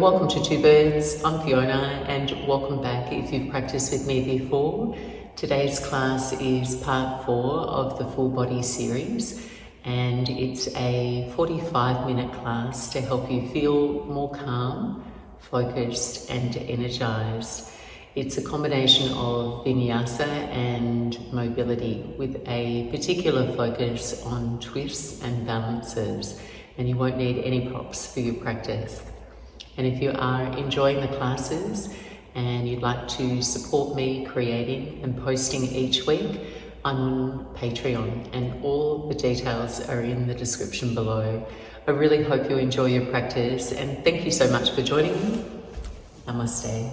welcome to Two Birds. I'm Fiona and welcome back if you've practiced with me before. Today's class is part 4 of the full body series and it's a 45-minute class to help you feel more calm, focused and energized. It's a combination of Vinyasa and mobility with a particular focus on twists and balances, and you won't need any props for your practice. And if you are enjoying the classes and you'd like to support me creating and posting each week, I'm on Patreon and all the details are in the description below. I really hope you enjoy your practice and thank you so much for joining me. Namaste.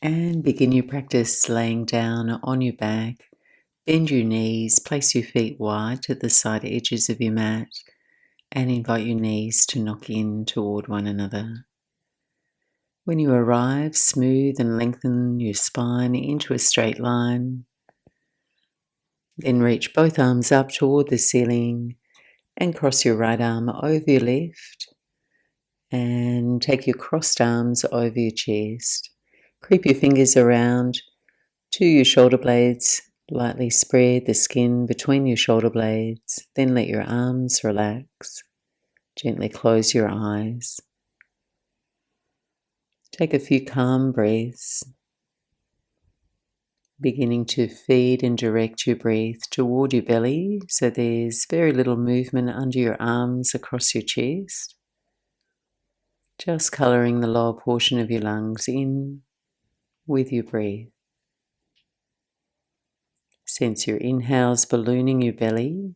And begin your practice laying down on your back. Bend your knees, place your feet wide to the side edges of your mat and invite your knees to knock in toward one another. When you arrive, smooth and lengthen your spine into a straight line. Then reach both arms up toward the ceiling and cross your right arm over your left and take your crossed arms over your chest. Creep your fingers around to your shoulder blades. Lightly spread the skin between your shoulder blades. Then let your arms relax. Gently close your eyes. Take a few calm breaths, beginning to feed and direct your breath toward your belly so there's very little movement under your arms across your chest. Just colouring the lower portion of your lungs in with your breath. Sense your inhales ballooning your belly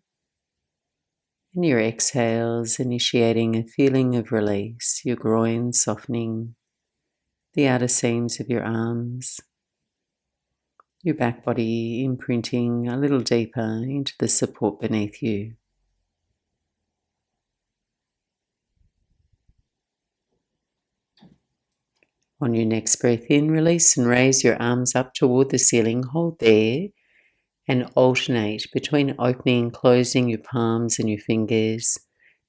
and your exhales initiating a feeling of release, your groin softening, the outer seams of your arms, your back body imprinting a little deeper into the support beneath you. On your next breath in, release and raise your arms up toward the ceiling. Hold there and alternate between opening and closing your palms and your fingers.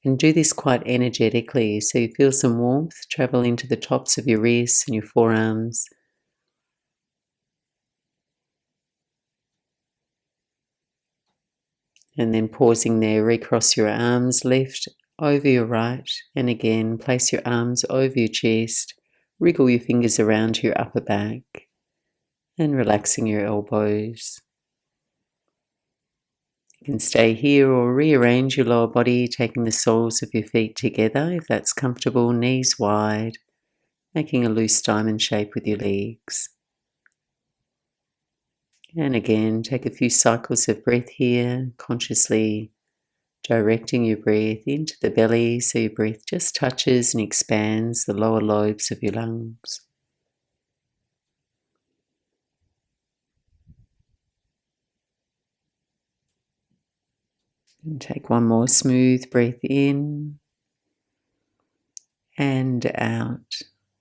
And do this quite energetically so you feel some warmth travel into the tops of your wrists and your forearms. And then pausing there, recross your arms left over your right. And again, place your arms over your chest. Wriggle your fingers around your upper back and relaxing your elbows. You can stay here or rearrange your lower body, taking the soles of your feet together if that's comfortable, knees wide, making a loose diamond shape with your legs. And again, take a few cycles of breath here, consciously directing your breath into the belly so your breath just touches and expands the lower lobes of your lungs. And take one more smooth breath in and out.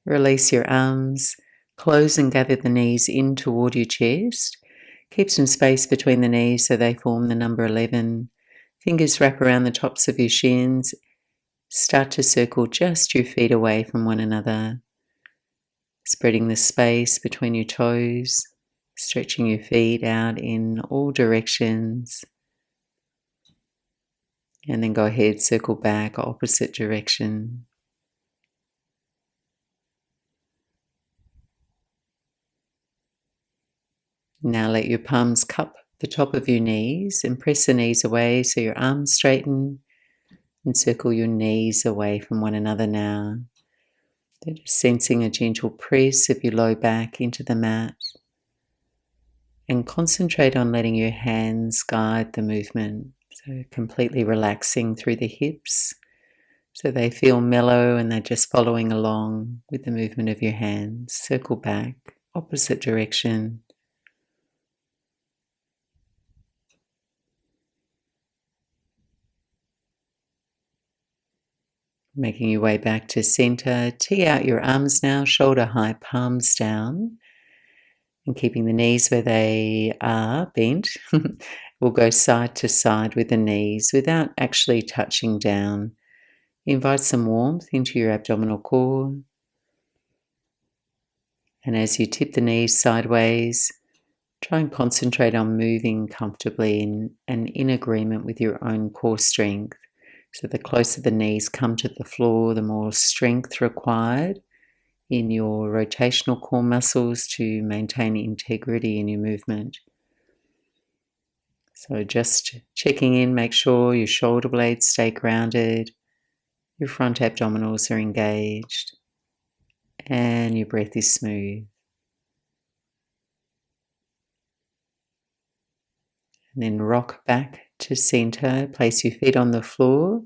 Release your arms, close and gather the knees in toward your chest. Keep some space between the knees so they form the number 11. Fingers wrap around the tops of your shins. Start to circle just your feet away from one another, spreading the space between your toes, stretching your feet out in all directions. And then go ahead, circle back, opposite direction. Now let your palms cup the top of your knees and press the knees away so your arms straighten and circle your knees away from one another now. Just sensing a gentle press of your low back into the mat and concentrate on letting your hands guide the movement. So completely relaxing through the hips so they feel mellow and they're just following along with the movement of your hands. Circle back, opposite direction. Making your way back to center. Tee out your arms now, shoulder high, palms down. And keeping the knees where they are bent. We'll go side to side with the knees without actually touching down. Invite some warmth into your abdominal core. And as you tip the knees sideways, try and concentrate on moving comfortably and in agreement with your own core strength. So the closer the knees come to the floor, the more strength required in your rotational core muscles to maintain integrity in your movement. So just checking in, make sure your shoulder blades stay grounded, your front abdominals are engaged, and your breath is smooth. And then rock back to center, place your feet on the floor,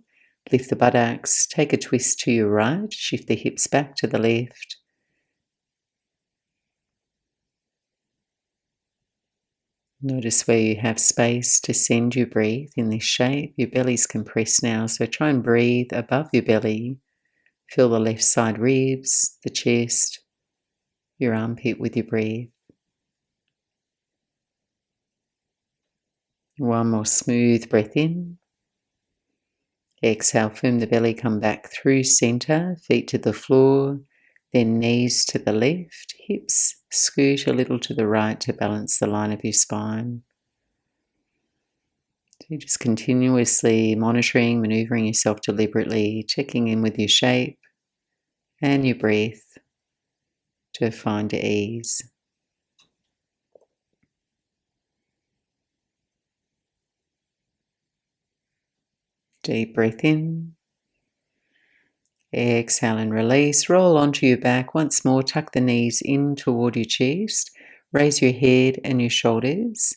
lift the buttocks, take a twist to your right, shift the hips back to the left. Notice where you have space to send your breath in this shape. Your belly's compressed now, so try and breathe above your belly. Feel the left side ribs, the chest, your armpit with your breath. One more smooth breath in. Exhale, firm the belly, come back through center, feet to the floor, then knees to the left, hips scoot a little to the right to balance the line of your spine. So you're just continuously monitoring, maneuvering yourself deliberately, checking in with your shape and your breath to find ease. Deep breath in. Exhale and release. Roll onto your back. Once more, tuck the knees in toward your chest. Raise your head and your shoulders.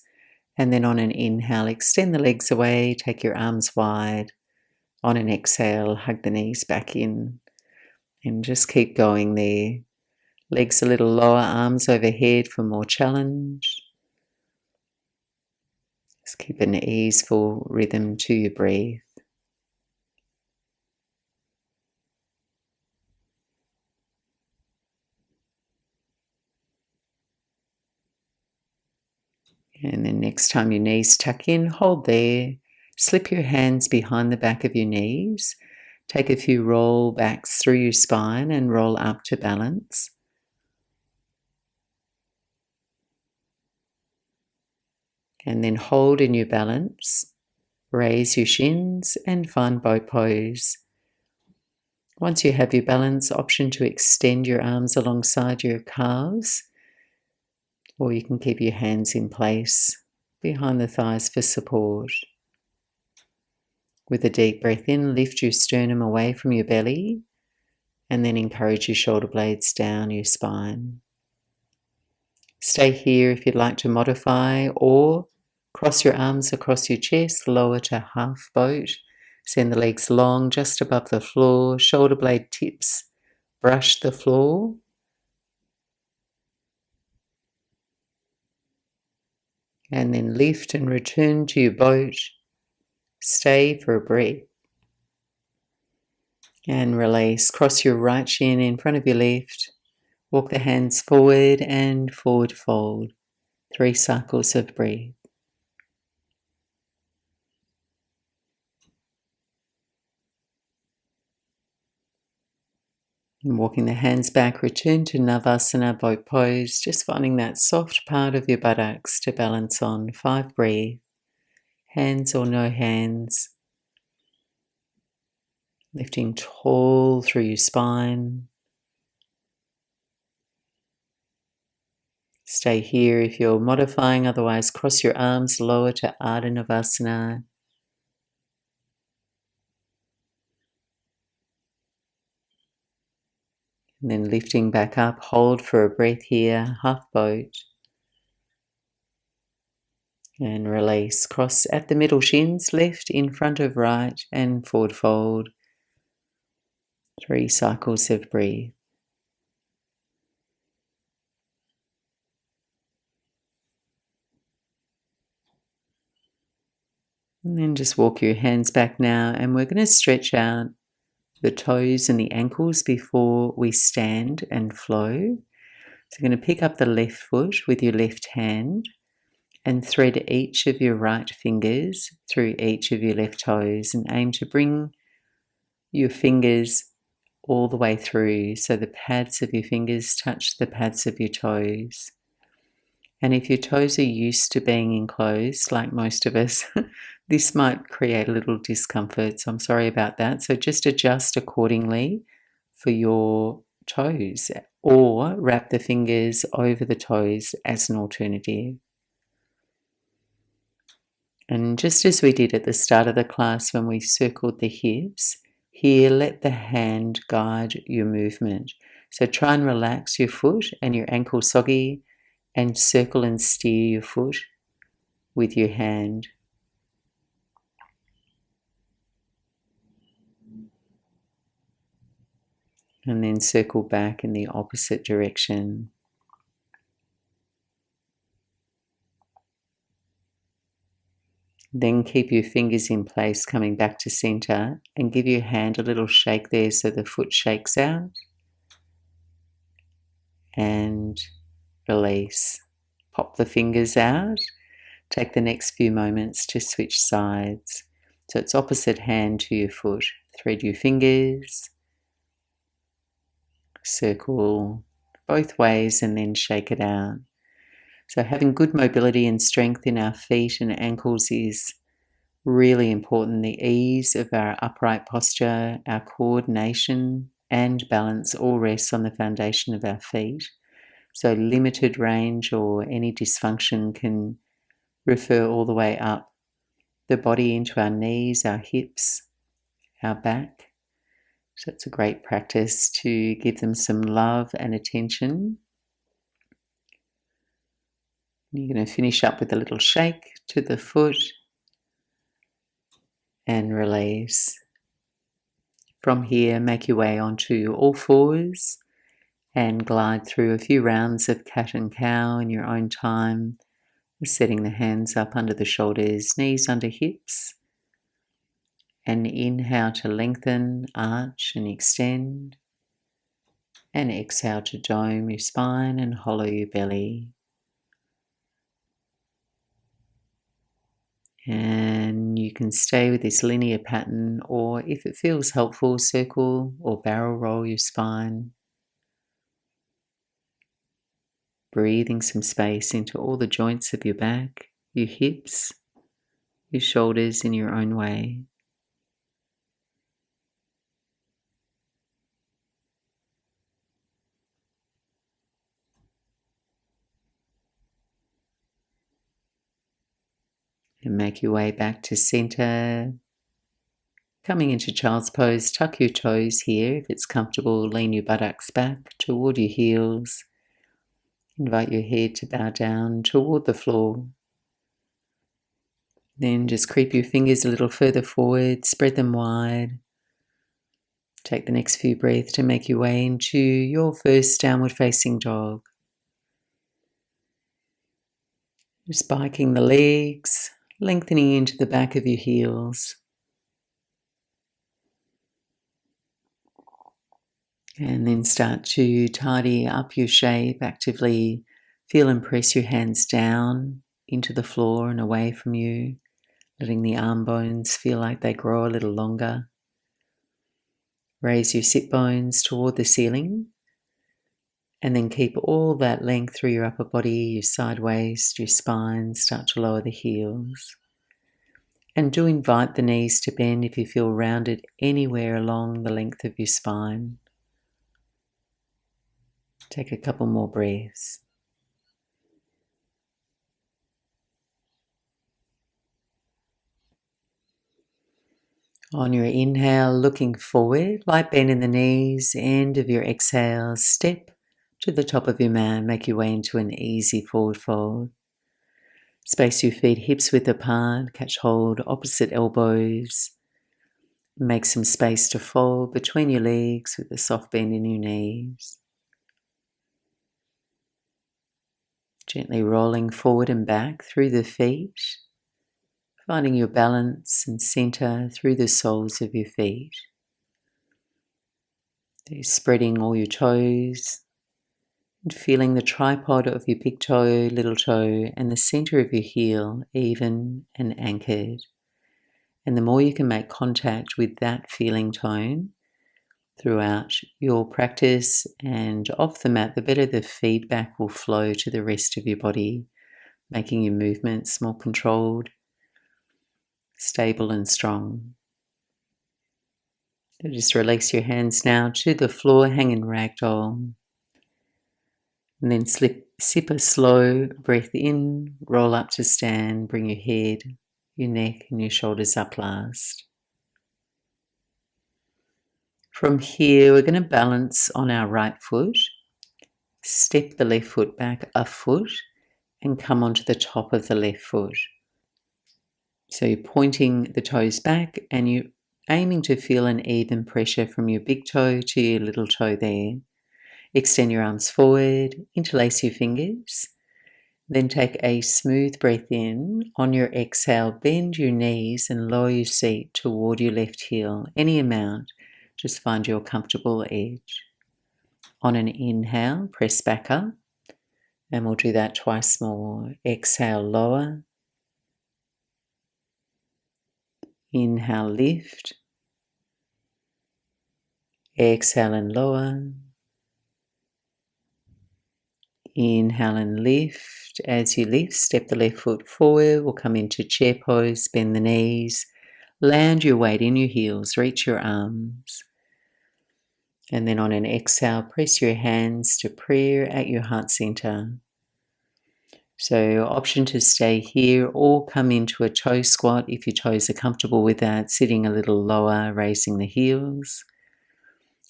And then on an inhale, extend the legs away. Take your arms wide. On an exhale, hug the knees back in. And just keep going there. Legs a little lower, arms overhead for more challenge. Just keep an easeful rhythm to your breath. And then next time your knees tuck in, hold there. Slip your hands behind the back of your knees. Take a few roll backs through your spine and roll up to balance. And then hold in your balance. Raise your shins and find bow pose. Once you have your balance, option to extend your arms alongside your calves, or you can keep your hands in place behind the thighs for support. With a deep breath in, lift your sternum away from your belly and then encourage your shoulder blades down your spine. Stay here if you'd like to modify, or cross your arms across your chest, lower to half boat. Send the legs long just above the floor, shoulder blade tips brush the floor. And then lift and return to your boat. Stay for a breath. And release. Cross your right shin in front of your left. Walk the hands forward and forward fold. 3 cycles of breath. And walking the hands back, return to Navasana, boat pose, just finding that soft part of your buttocks to balance on. 5 breath, hands or no hands. Lifting tall through your spine. Stay here if you're modifying, otherwise cross your arms lower to Ardha Navasana. And then lifting back up, hold for a breath here, half boat. And release. Cross at the middle shins, left in front of right and forward fold. 3 cycles of breath. And then just walk your hands back now, and we're going to stretch out the toes and the ankles before we stand and flow. So you're going to pick up the left foot with your left hand and thread each of your right fingers through each of your left toes and aim to bring your fingers all the way through, so the pads of your fingers touch the pads of your toes. And if your toes are used to being enclosed, like most of us, this might create a little discomfort, so I'm sorry about that. So just adjust accordingly for your toes, or wrap the fingers over the toes as an alternative. And just as we did at the start of the class when we circled the hips, here let the hand guide your movement. So try and relax your foot and your ankle soggy and circle and steer your foot with your hand. And then circle back in the opposite direction. Then keep your fingers in place coming back to center and give your hand a little shake there so the foot shakes out. And release. Pop the fingers out. Take the next few moments to switch sides. So it's opposite hand to your foot. Thread your fingers. Circle both ways and then shake it out. So having good mobility and strength in our feet and ankles is really important. The ease of our upright posture, our coordination and balance all rests on the foundation of our feet. So limited range or any dysfunction can refer all the way up the body into our knees, our hips, our back. So it's a great practice to give them some love and attention. You're going to finish up with a little shake to the foot and release. From here, make your way onto all fours and glide through a few rounds of cat and cow in your own time, setting the hands up under the shoulders, knees under hips. And inhale to lengthen, arch and extend. And exhale to dome your spine and hollow your belly. And you can stay with this linear pattern, or if it feels helpful, circle or barrel roll your spine. Breathing some space into all the joints of your back, your hips, your shoulders in your own way. And make your way back to center. Coming into child's pose, tuck your toes here. If it's comfortable, lean your buttocks back toward your heels. Invite your head to bow down toward the floor. Then just creep your fingers a little further forward, spread them wide. Take the next few breaths to make your way into your first downward facing dog. Just spiking the legs, lengthening into the back of your heels. And then start to tidy up your shape, actively feel and press your hands down into the floor and away from you, letting the arm bones feel like they grow a little longer. Raise your sit bones toward the ceiling. And then keep all that length through your upper body, your side waist, your spine. Start to lower the heels. And do invite the knees to bend if you feel rounded anywhere along the length of your spine. Take a couple more breaths. On your inhale, looking forward, light bend in the knees, end of your exhale, step to the top of your mat, make your way into an easy forward fold. Space your feet hips width apart, catch hold opposite elbows. Make some space to fold between your legs with a soft bend in your knees. Gently rolling forward and back through the feet, finding your balance and center through the soles of your feet. Spreading all your toes and feeling the tripod of your big toe, little toe, and the center of your heel even and anchored. And the more you can make contact with that feeling tone throughout your practice and off the mat, the better the feedback will flow to the rest of your body, making your movements more controlled, stable and strong. So just release your hands now to the floor, hang in ragdoll, and then sip a slow breath in, roll up to stand, bring your head, your neck and your shoulders up last. From here, we're going to balance on our right foot, step the left foot back a foot and come onto the top of the left foot. So you're pointing the toes back and you're aiming to feel an even pressure from your big toe to your little toe there. Extend your arms forward, interlace your fingers, then take a smooth breath in. On your exhale, bend your knees and lower your seat toward your left heel, any amount. Just find your comfortable edge. On an inhale, press back up, and we'll do that twice more. Exhale, lower. Inhale, lift. Exhale and lower. Inhale and lift. As you lift, step the left foot forward. We'll come into chair pose, bend the knees, land your weight in your heels, reach your arms. And then on an exhale, press your hands to prayer at your heart center. So option to stay here or come into a toe squat if your toes are comfortable with that, sitting a little lower, raising the heels.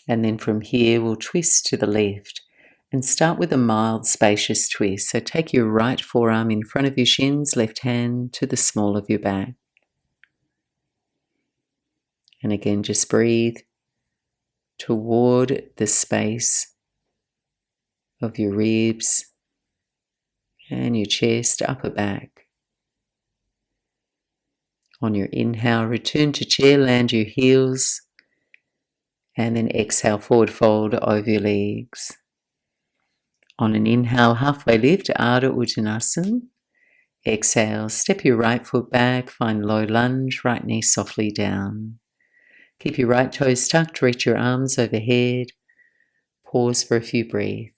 And then from here, we'll twist to the left and start with a mild, spacious twist. So take your right forearm in front of your shins, left hand to the small of your back. And again, just breathe toward the space of your ribs and your chest, upper back. On your inhale, return to chair, land your heels, and then exhale, forward fold over your legs. On an inhale, halfway lift, Ardha Uttanasana. Exhale, step your right foot back, find low lunge, right knee softly down. Keep your right toes tucked, reach your arms overhead. Pause for a few breaths.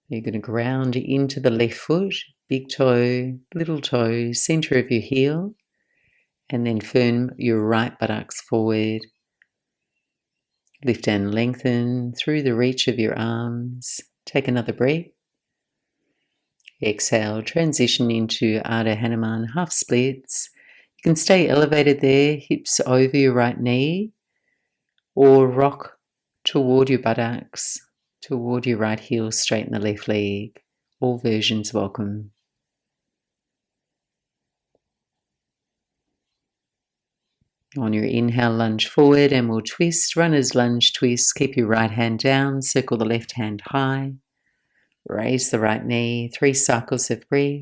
You're going to ground into the left foot, big toe, little toe, center of your heel, and then firm your right buttocks forward. Lift and lengthen through the reach of your arms. Take another breath. Exhale, transition into Ardha Hanuman half splits. You can stay elevated there, hips over your right knee, or rock toward your buttocks, toward your right heel, straighten the left leg. All versions welcome. On your inhale, lunge forward and we'll twist, runner's lunge twist. Keep your right hand down, circle the left hand high. Raise the right knee, 3 cycles of breath.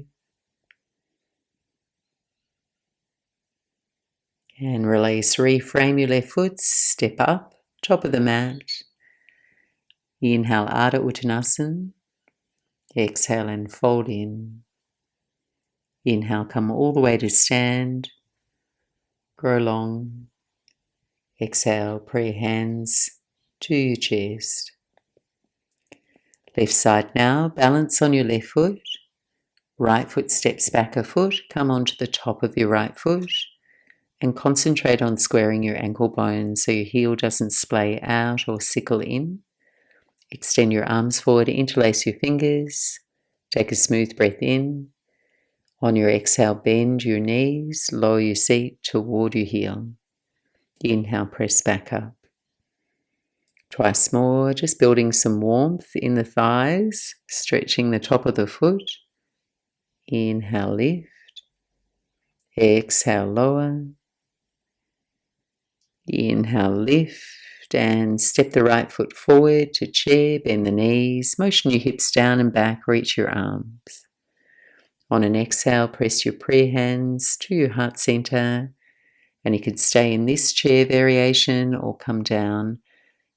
And release, reframe your left foot, step up, top of the mat. Inhale, Ardha Uttanasana. Exhale and fold in. Inhale, come all the way to stand. Grow long. Exhale, prayer hands to your chest. Left side now, balance on your left foot. Right foot steps back a foot, come onto the top of your right foot and concentrate on squaring your ankle bones so your heel doesn't splay out or sickle in. Extend your arms forward, interlace your fingers, take a smooth breath in. On your exhale, bend your knees, lower your seat toward your heel. Inhale, press back up. Twice more, just building some warmth in the thighs, stretching the top of the foot. Inhale, lift. Exhale, lower. Inhale, lift and step the right foot forward to chair, bend the knees, motion your hips down and back, reach your arms. On an exhale, press your prayer hands to your heart center, and you could stay in this chair variation or come down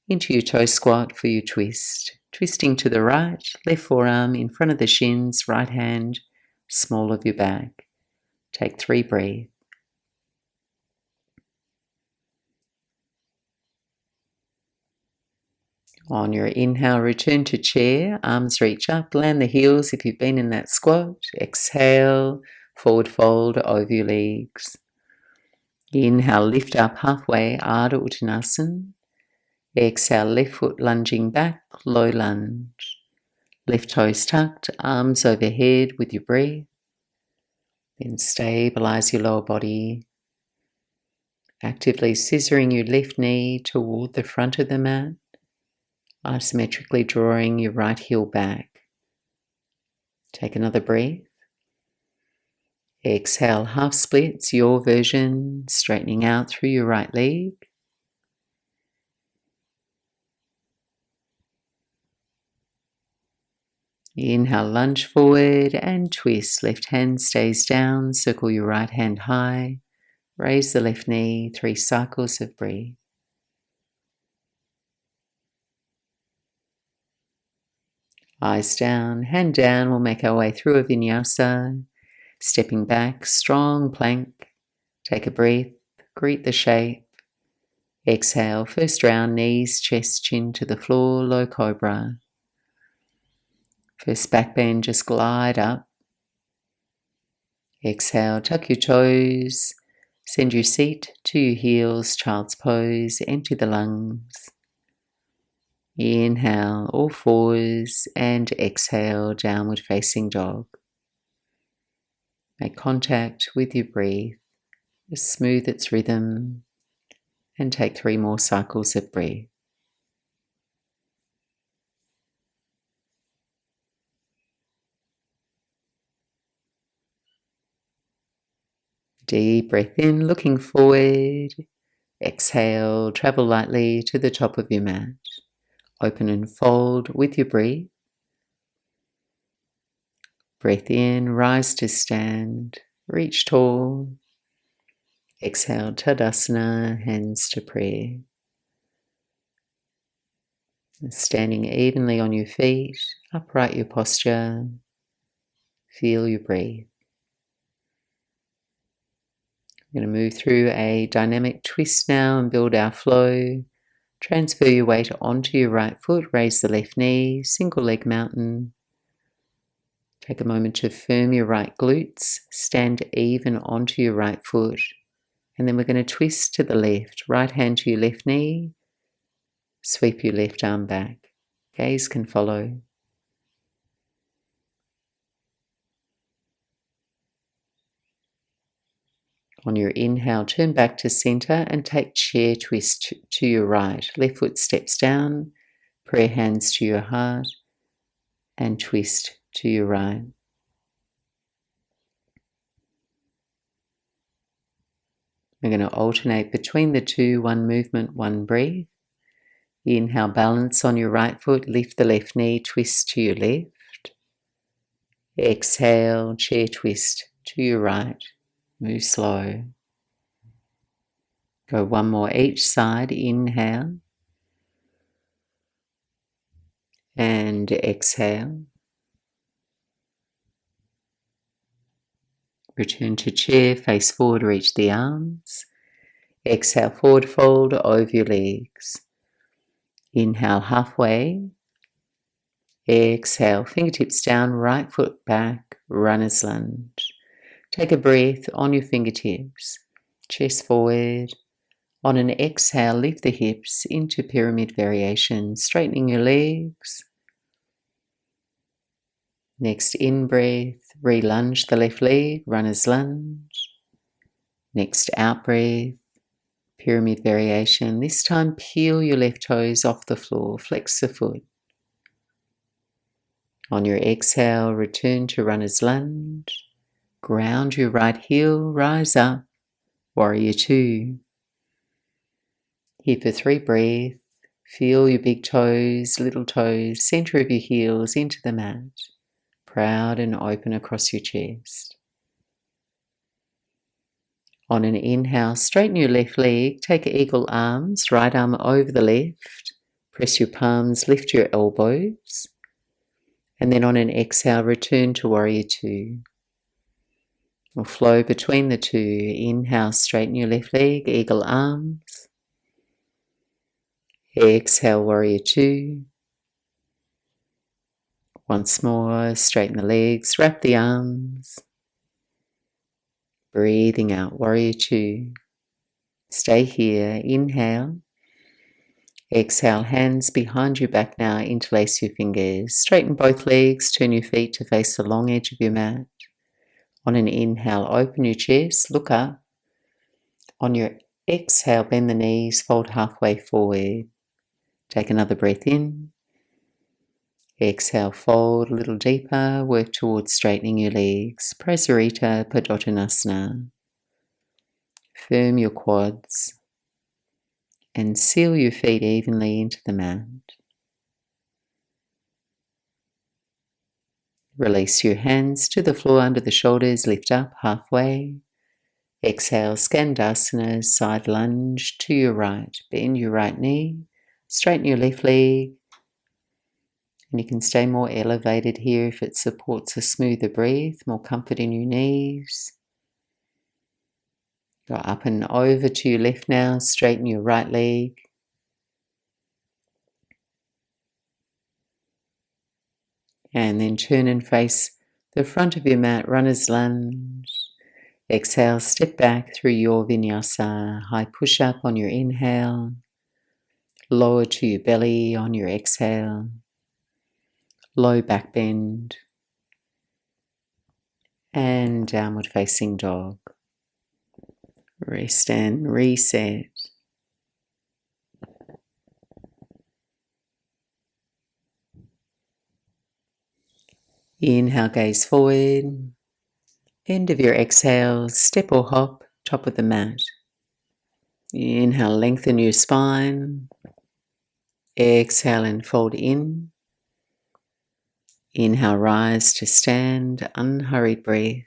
into your toe squat for your twist. Twisting to the right, left forearm in front of the shins, right hand, small of your back. Take 3 breaths. On your inhale, return to chair, arms reach up, land the heels if you've been in that squat. Exhale, forward fold over your legs. Inhale, lift up halfway, Ardha Uttanasana. Exhale, left foot lunging back, low lunge. Left toes tucked, arms overhead with your breath. Then stabilize your lower body. Actively scissoring your left knee toward the front of the mat. Isometrically drawing your right heel back. Take another breath. Exhale, half splits, your version, straightening out through your right leg. Inhale, lunge forward and twist. Left hand stays down, circle your right hand high. Raise the left knee, 3 cycles of breath. Eyes down, hand down, we'll make our way through a vinyasa. Stepping back, strong plank. Take a breath, greet the shape. Exhale, first round, knees, chest, chin to the floor, low cobra. First back bend, just glide up. Exhale, tuck your toes. Send your seat to your heels, child's pose, empty the lungs. Inhale, all fours, and exhale, downward facing dog. Make contact with your breath, smooth its rhythm, and take 3 more cycles of breath. Deep breath in, looking forward. Exhale, travel lightly to the top of your mat. Open and fold with your breath. Breath in, rise to stand, reach tall. Exhale, Tadasana, hands to prayer. Standing evenly on your feet, upright your posture. Feel your breath. We're going to move through a dynamic twist now and build our flow. Transfer your weight onto your right foot, raise the left knee, single leg mountain. Take a moment to firm your right glutes, stand even onto your right foot, and then we're going to twist to the left, right hand to your left knee, sweep your left arm back. Gaze can follow. On your inhale, turn back to center and take chair twist to your right. Left foot steps down, prayer hands to your heart, and twist to your right. We're going to alternate between the two, 1 movement, 1 breath. Inhale, balance on your right foot, lift the left knee, twist to your left. Exhale, chair twist to your right. Move slow. Go 1 more each side. Inhale. And exhale. Return to chair, face forward, reach the arms. Exhale, forward fold over your legs. Inhale, halfway. Exhale, fingertips down, right foot back, runner's lunge. Take a breath on your fingertips, chest forward. On an exhale, lift the hips into pyramid variation, straightening your legs. Next in-breath, re-lunge the left leg, runner's lunge. Next out-breath, pyramid variation. This time, peel your left toes off the floor, flex the foot. On your exhale, return to runner's lunge. Ground your right heel, rise up, warrior 2. Here for 3 breaths. Feel your big toes, little toes, center of your heels into the mat. Proud and open across your chest. On an inhale, straighten your left leg, take eagle arms, right arm over the left. Press your palms, lift your elbows. And then on an exhale, return to warrior 2. We'll flow between the two. Inhale, straighten your left leg, eagle arms. Exhale, warrior two. Once more, straighten the legs, wrap the arms. Breathing out, warrior two. Stay here, inhale. Exhale, hands behind your back now, interlace your fingers. Straighten both legs, turn your feet to face the long edge of your mat. On an inhale, open your chest, look up. On your exhale, bend the knees, fold halfway forward. Take another breath in. Exhale, fold a little deeper, work towards straightening your legs. Prasarita Padottanasana. Firm your quads and seal your feet evenly into the mat. Release your hands to the floor under the shoulders, lift up halfway. Exhale, Skandasana, side lunge to your right. Bend your right knee, straighten your left leg. And you can stay more elevated here if it supports a smoother breath, more comfort in your knees. Go up and over to your left now, straighten your right leg. And then turn and face the front of your mat, runner's lunge. Exhale, step back through your Vinyasa, high push-up on your inhale. Lower to your belly on your exhale. Low back bend. And downward facing dog. Rest and reset. Inhale, gaze forward. End of your exhale, step or hop, top of the mat. Inhale, lengthen your spine. Exhale and fold in. Inhale, rise to stand, unhurried breath.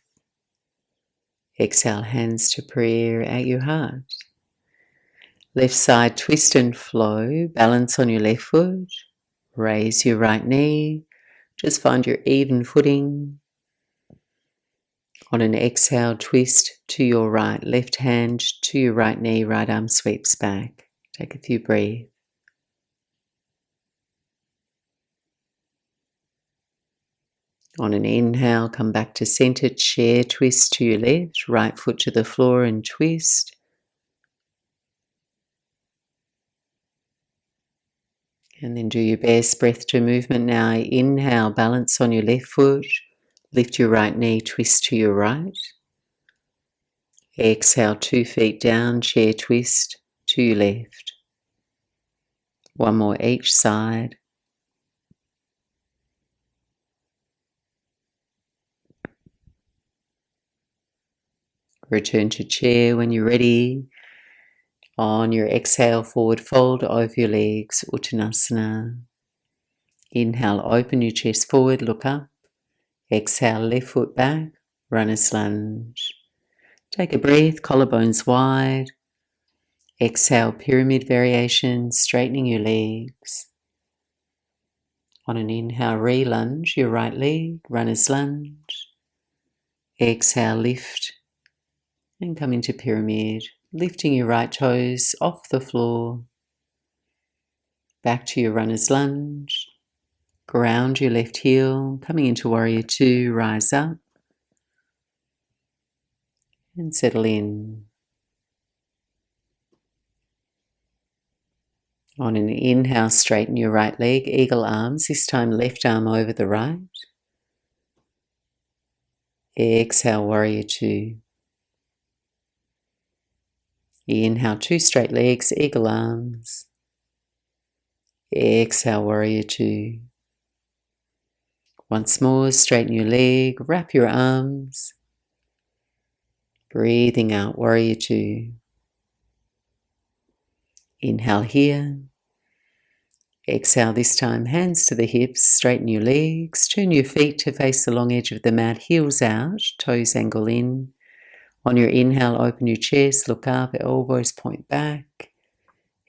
Exhale, hands to prayer at your heart. Left side twist and flow, balance on your left foot. Raise your right knee, just find your even footing. On an exhale, twist to your right, left hand to your right knee, right arm sweeps back. Take a few breaths. On an inhale, come back to center, chair twist to your left, right foot to the floor and twist. And then do your best breath to movement now. Inhale, balance on your left foot, lift your right knee, twist to your right. Exhale, 2 feet down, chair twist to your left. One more each side. Return to chair when you're ready. On your exhale, forward fold over your legs, Uttanasana. Inhale, open your chest forward, look up. Exhale, left foot back, runner's lunge. Take a breath, collarbones wide. Exhale, pyramid variation, straightening your legs. On an inhale, re-lunge your right leg, runner's lunge. Exhale, lift and come into pyramid, lifting your right toes off the floor. Back to your runner's lunge. Ground your left heel, coming into warrior two, rise up. And settle in. On an inhale, straighten your right leg, eagle arms, this time left arm over the right. Exhale, warrior two. Inhale, two straight legs, eagle arms. Exhale, warrior two. Once more, straighten your leg, wrap your arms. Breathing out, warrior two. Inhale here. Exhale this time, hands to the hips, straighten your legs, turn your feet to face the long edge of the mat, heels out, toes angle in. On your inhale, open your chest, look up, elbows point back.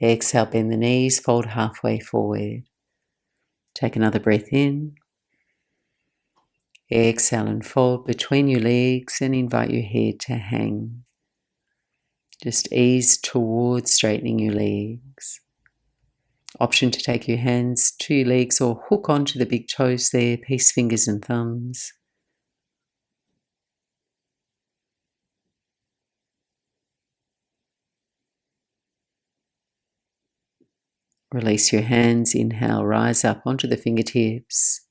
Exhale, bend the knees, fold halfway forward. Take another breath in. Exhale and fold between your legs and invite your head to hang. Just ease towards straightening your legs. Option to take your hands to your legs or hook onto the big toes there, peace fingers and thumbs. Release your hands, inhale, rise up onto the fingertips.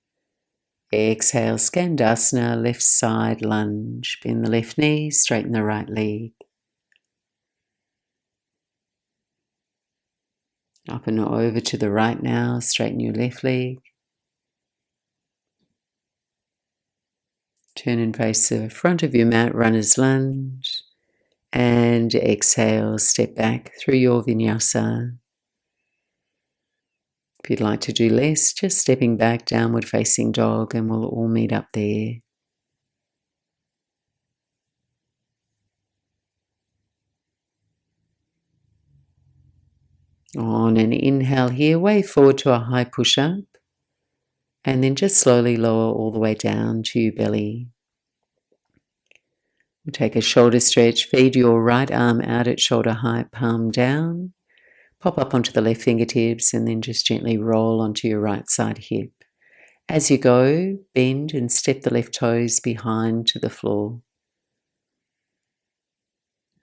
Exhale, Skandasana, left side lunge. Bend the left knee, straighten the right leg. Up and over to the right now, straighten your left leg. Turn and face the front of your mat, runner's lunge. And exhale, step back through your Vinyasa. If you'd like to do less, just stepping back, downward facing dog, and we'll all meet up there. On an inhale here, wave forward to a high push-up, and then just slowly lower all the way down to your belly. We'll take a shoulder stretch, feed your right arm out at shoulder height, palm down, pop up onto the left fingertips, and then just gently roll onto your right side hip. As you go, bend and step the left toes behind to the floor.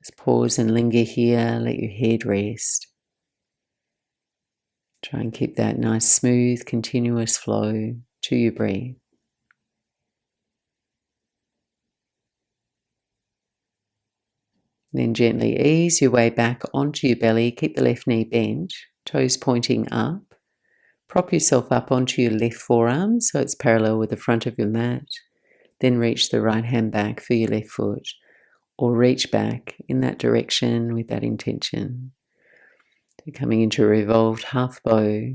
Just pause and linger here, let your head rest. Try and keep that nice, smooth, continuous flow to your breath. Then gently ease your way back onto your belly. Keep the left knee bent, toes pointing up. Prop yourself up onto your left forearm so it's parallel with the front of your mat. Then reach the right hand back for your left foot, or reach back in that direction with that intention. Coming into a revolved half bow.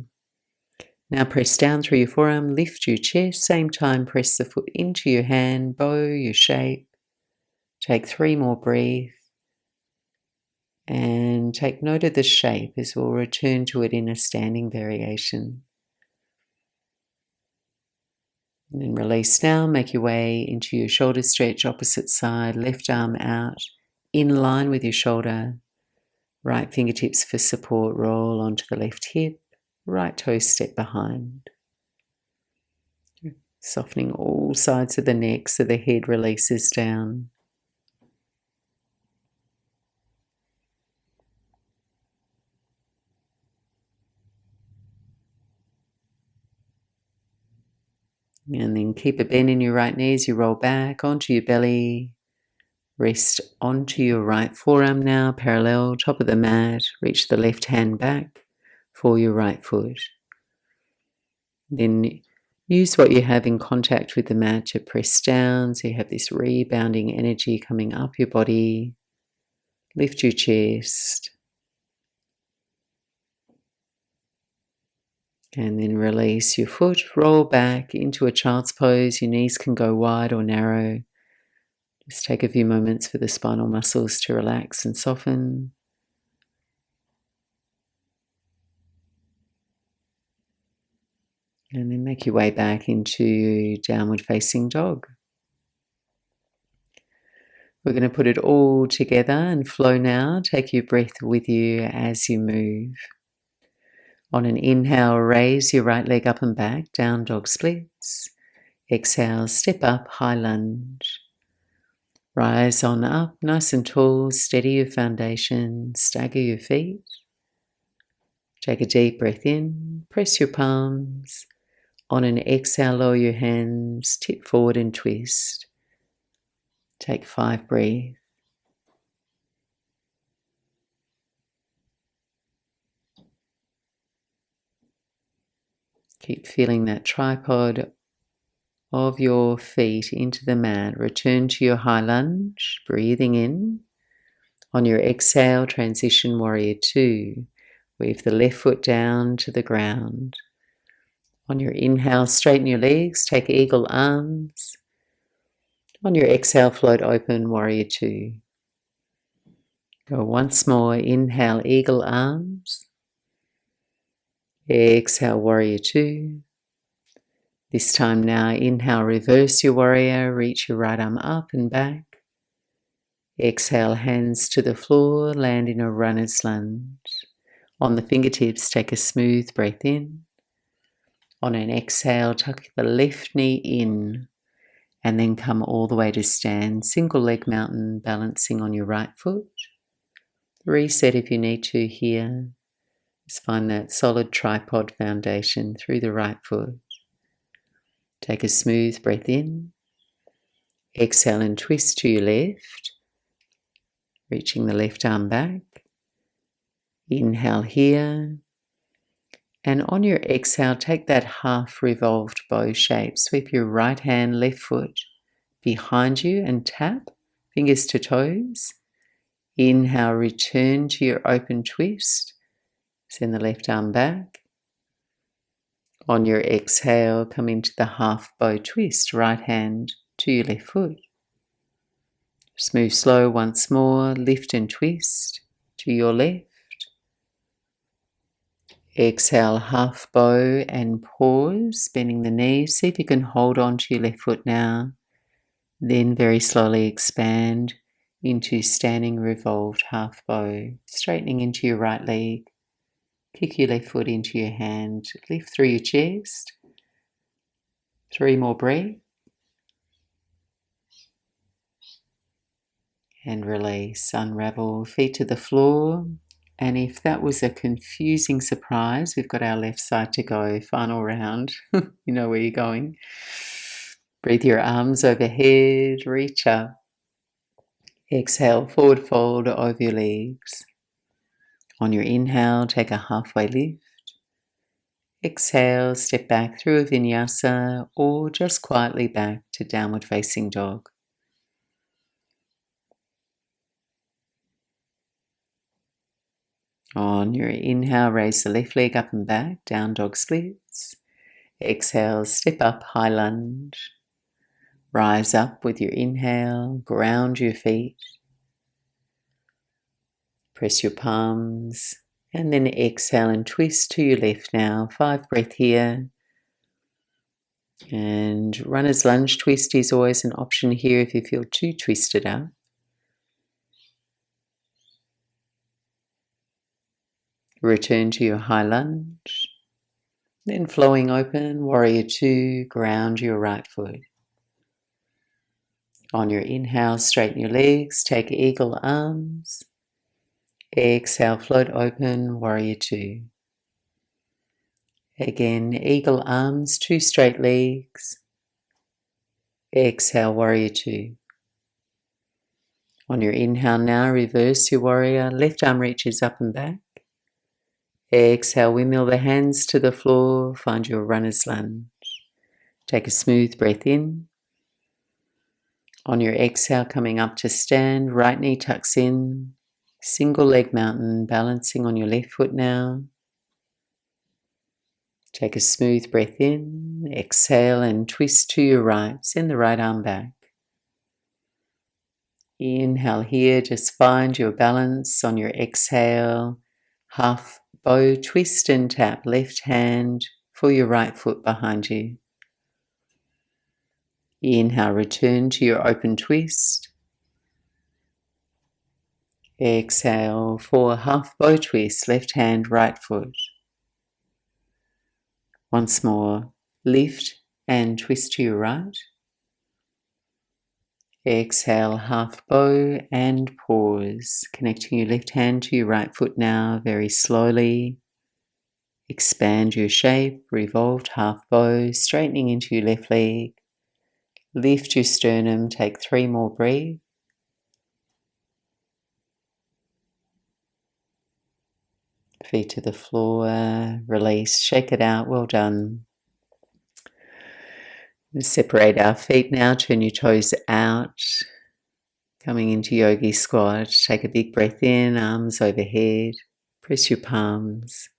Now press down through your forearm, lift your chest, same time press the foot into your hand, bow your shape. Take 3 more breaths and take note of the shape as we'll return to it in a standing variation. And then release now, make your way into your shoulder stretch, opposite side, left arm out, in line with your shoulder. Right fingertips for support, roll onto the left hip, right toe step behind. Softening all sides of the neck so the head releases down. And then keep a bend in your right knee as you roll back onto your belly. Rest onto your right forearm now, parallel, top of the mat. Reach the left hand back for your right foot. Then use what you have in contact with the mat to press down so you have this rebounding energy coming up your body. Lift your chest. And then release your foot, roll back into a child's pose. Your knees can go wide or narrow. Just take a few moments for the spinal muscles to relax and soften. And then make your way back into downward facing dog. We're going to put it all together and flow now. Take your breath with you as you move. On an inhale, raise your right leg up and back, down dog splits. Exhale, step up, high lunge. Rise on up, nice and tall, steady your foundation, stagger your feet. Take a deep breath in, press your palms. On an exhale, lower your hands, tip forward and twist. Take 5 breaths. Keep feeling that tripod of your feet into the mat. Return to your high lunge, breathing in. On your exhale, transition warrior 2. Weave the left foot down to the ground. On your inhale, straighten your legs, take eagle arms. On your exhale, float open, warrior 2. Go once more, inhale, eagle arms. Exhale, warrior 2. This time now, inhale, reverse your warrior, reach your right arm up and back. Exhale, hands to the floor, land in a runner's lunge. On the fingertips, take a smooth breath in. On an exhale, tuck the left knee in and then come all the way to stand. Single leg mountain, balancing on your right foot. Reset if you need to here. Just find that solid tripod foundation through the right foot. Take a smooth breath in. Exhale and twist to your left, reaching the left arm back. Inhale here. And on your exhale, take that half revolved bow shape. Sweep your right hand, left foot behind you and tap, fingers to toes. Inhale, return to your open twist. Send the left arm back. On your exhale, come into the half bow twist, right hand to your left foot. Just move slow once more, lift and twist to your left. Exhale, half bow and pause, bending the knees. See if you can hold on to your left foot now. Then very slowly expand into standing revolved half bow, straightening into your right leg. Kick your left foot into your hand, lift through your chest. 3 more breaths. And release, unravel, feet to the floor. And if that was a confusing surprise, we've got our left side to go, final round. You know where you're going. Breathe your arms overhead, reach up. Exhale, forward fold over your legs. On your inhale, take a halfway lift. Exhale, step back through a Vinyasa or just quietly back to downward facing dog. On your inhale, raise the left leg up and back, down dog splits. Exhale, step up, high lunge. Rise up with your inhale, ground your feet. Press your palms, and then exhale and twist to your left now. 5 breaths here. And runner's lunge twist is always an option here if you feel too twisted out. Return to your high lunge. Then flowing open, warrior 2, ground your right foot. On your inhale, straighten your legs, take eagle arms. Exhale, float open, warrior 2. Again, eagle arms, 2 straight legs. Exhale, warrior 2. On your inhale now, reverse your warrior, left arm reaches up and back. Exhale, windmill the hands to the floor, find your runner's lunge. Take a smooth breath in. On your exhale, coming up to stand, right knee tucks in, single leg mountain, balancing on your left foot now. Take a smooth breath in, exhale and twist to your right, send the right arm back. Inhale here, just find your balance on your exhale, half bow twist and tap, left hand for your right foot behind you. Inhale, return to your open twist. Exhale for half bow twist, left hand, right foot. Once more, lift and twist to your right. Exhale, half bow and pause, connecting your left hand to your right foot now, very slowly. Expand your shape, revolved half bow, straightening into your left leg. Lift your sternum, take 3 more breaths. Feet to the floor, release, shake it out, well done. Separate our feet now, turn your toes out. Coming into yogi squat, take a big breath in, arms overhead, press your palms,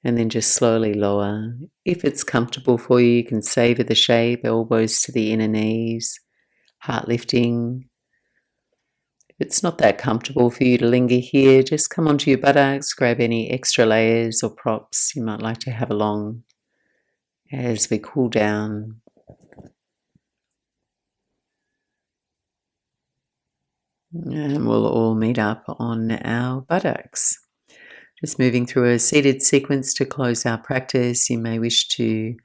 and then just slowly lower. If it's comfortable for you, you can savor the shape, elbows to the inner knees, heart lifting. If it's not that comfortable for you to linger here, just come onto your buttocks, grab any extra layers or props you might like to have along as we cool down. And we'll all meet up on our buttocks. Just moving through a seated sequence to close our practice. You may wish to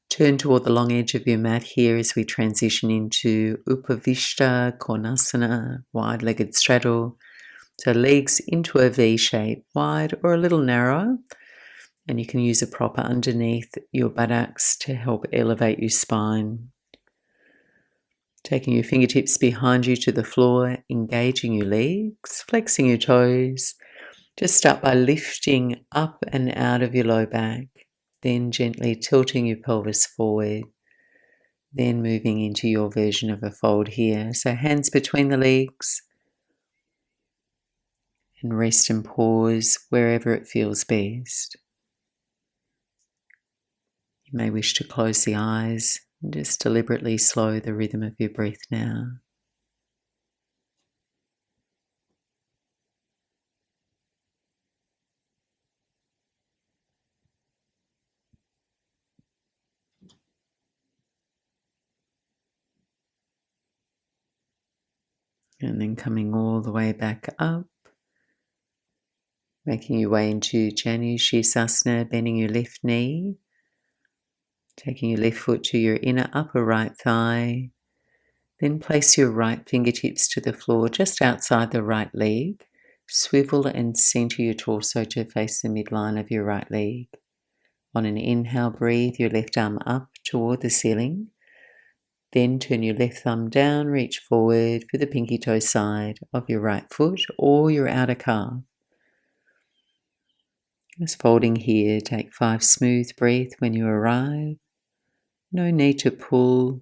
turn toward the long edge of your mat here as we transition into Upavishta Konasana, wide-legged straddle. So legs into a V shape, wide or a little narrower. And you can use a proper underneath your buttocks to help elevate your spine. Taking your fingertips behind you to the floor, engaging your legs, flexing your toes. Just start by lifting up and out of your low back, then gently tilting your pelvis forward, then moving into your version of a fold here. So hands between the legs, and rest and pause wherever it feels best. You may wish to close the eyes and just deliberately slow the rhythm of your breath now. And then coming all the way back up, making your way into Janu Shirshasana, bending your left knee, taking your left foot to your inner upper right thigh. Then place your right fingertips to the floor just outside the right leg. Swivel and center your torso to face the midline of your right leg. On an inhale, breathe your left arm up toward the ceiling. Then turn your left thumb down, reach forward for the pinky toe side of your right foot or your outer calf. Just folding here, take 5 smooth breaths when you arrive. No need to pull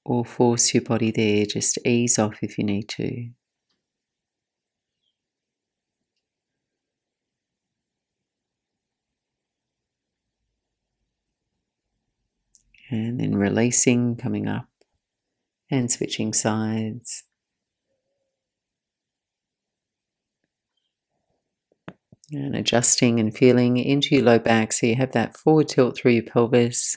or force your body there, just ease off if you need to. And then releasing, coming up and switching sides. And adjusting and feeling into your low back so you have that forward tilt through your pelvis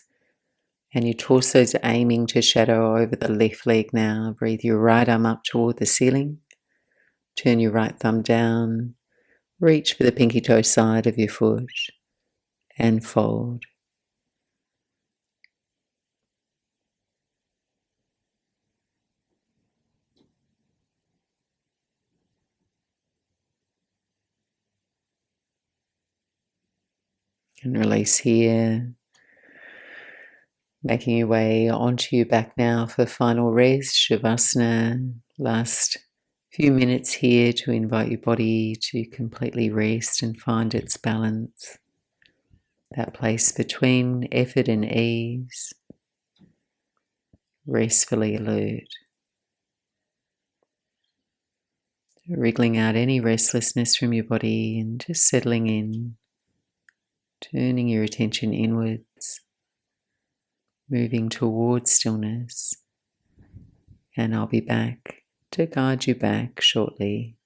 and your torso's aiming to shadow over the left leg now. Breathe your right arm up toward the ceiling. Turn your right thumb down. Reach for the pinky toe side of your foot and fold. And release here. Making your way onto your back now for final rest, Shavasana. Last few minutes here to invite your body to completely rest and find its balance. That place between effort and ease. Restfully alert. Wriggling out any restlessness from your body and just settling in. Turning your attention inwards. Moving towards stillness. And I'll be back to guide you back shortly.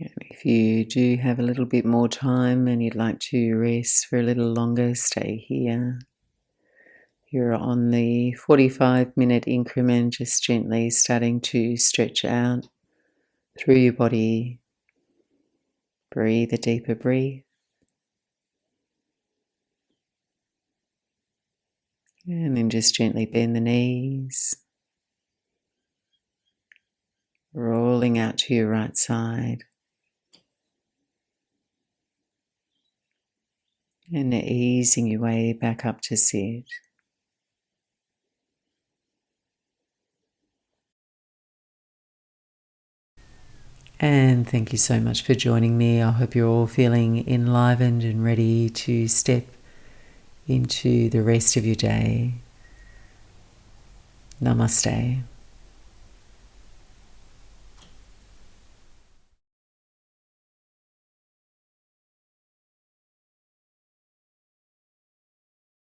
If you do have a little bit more time and you'd like to rest for a little longer, stay here. You're on the 45-minute increment, just gently starting to stretch out through your body. Breathe a deeper breath. And then just gently bend the knees. rolling out to your right side, and easing your way back up to sit. And thank you so much for joining me. I hope you're all feeling enlivened and ready to step into the rest of your day. Namaste.